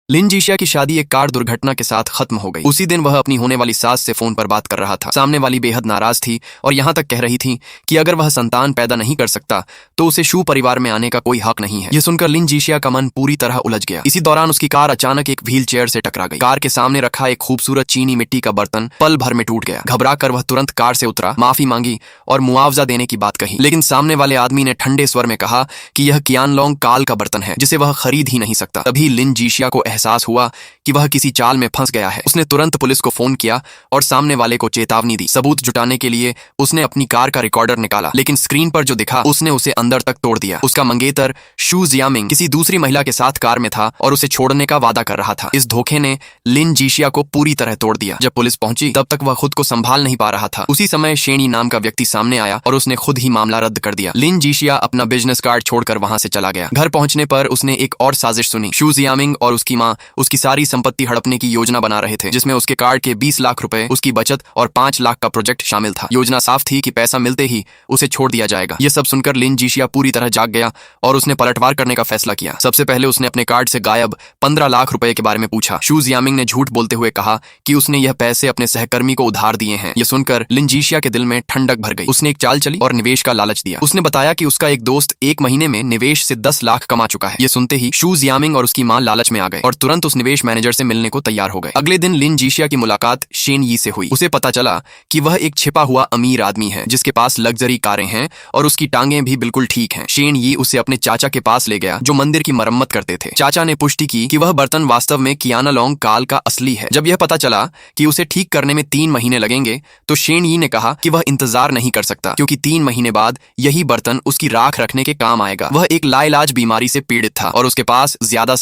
लिन जीशिया की शादी एक कार दुर्घटना के साथ खत्म हो गई। उसी दिन वह अपनी होने वाली सास से फोन पर बात कर रहा था। सामने वाली बेहद नाराज थी और यहाँ तक कह रही थी कि अगर वह संतान पैदा नहीं कर सकता तो उसे शू परिवार में आने का कोई हक नहीं है। यह सुनकर लिन जीशिया का मन पूरी तरह उलझ गया। इसी दौरान उसकी कार अचानक एक व्हील चेयर से टकरा गई। कार के सामने रखा एक खूबसूरत चीनी मिट्टी का बर्तन पल भर में टूट गया। घबराकर वह तुरंत कार से उतरा, माफी मांगी और मुआवजा देने की बात कही, लेकिन सामने वाले आदमी ने ठंडे स्वर में कहा कि यह कियानलोंग काल का बर्तन है जिसे वह खरीद ही नहीं सकता। तभी लिन जीशिया को एहसास हुआ कि वह किसी चाल में फंस गया है। उसने तुरंत पुलिस को फोन किया और सामने वाले को चेतावनी दी। सबूत जुटाने के लिए उसने अपनी कार का रिकॉर्डर निकाला, लेकिन स्क्रीन पर जो दिखा उसने उसे अंदर तक तोड़ दिया। उसका मंगेतर शू जियामिंग किसी दूसरी महिला के साथ कार में था और उसे छोड़ने का वादा कर रहा था। इस धोखे ने लिन जीशिया को पूरी तरह तोड़ दिया। जब पुलिस पहुंची तब तक वह खुद को संभाल नहीं पा रहा था। उसी समय शेनी नाम का व्यक्ति सामने आया और उसने खुद ही मामला रद्द कर दिया। लिन जीशिया अपना बिजनेस कार्ड छोड़कर वहां से चला गया। घर पहुंचने पर उसने एक और साजिश सुनी। शू जियामिंग और उसकी मां उसकी सारी संपत्ति हड़पने की योजना बना रहे थे, जिसमें उसके कार्ड के 20 लाख रुपए, उसकी बचत और 5 लाख का प्रोजेक्ट शामिल था। योजना साफ थी कि पैसा मिलते ही उसे छोड़ दिया जाएगा। यह सब सुनकर लिन जीशिया पूरी तरह जाग गया और उसने पलटवार करने का फैसला किया। सबसे पहले उसने अपने कार्ड से गायब 15 लाख रुपए के बारे में पूछा। शू जियामिंग ने झूठ बोलते हुए कहा कि उसने यह पैसे अपने सहकर्मी को उधार दिए हैं। यह सुनकर लिन जीशिया के दिल में ठंडक भर गई। उसने एक चाल चली और निवेश का लालच दिया। उसने बताया कि उसका एक दोस्त 1 महीने में निवेश से 10 लाख कमा चुका है। यह सुनते ही शू जियामिंग और उसकी मां लालच में आ गए और तुरंत उस निवेश मैनेजर से मिलने को तैयार हो गए। अगले दिन लिन जीशिया की मुलाकात शेन यी से हुई। उसे पता चला कि वह एक छिपा हुआ अमीर आदमी है जिसके पास लग्जरी कारें हैं और उसकी टांगें भी बिल्कुल ठीक हैं। शेन यी उसे अपने चाचा के पास ले गया जो मंदिर की मरम्मत करते थे। चाचा ने पुष्टि की कि वह बर्तन वास्तव में कियानलोंग काल का असली है। जब यह पता चला कि उसे ठीक करने में 3 महीने लगेंगे तो शेन यी ने कहा कि वह इंतजार नहीं कर सकता, क्योंकि 3 महीने बाद यही बर्तन उसकी राख रखने के काम आएगा। वह एक लाइलाज बीमारी से पीड़ित था और उसके पास ज्यादा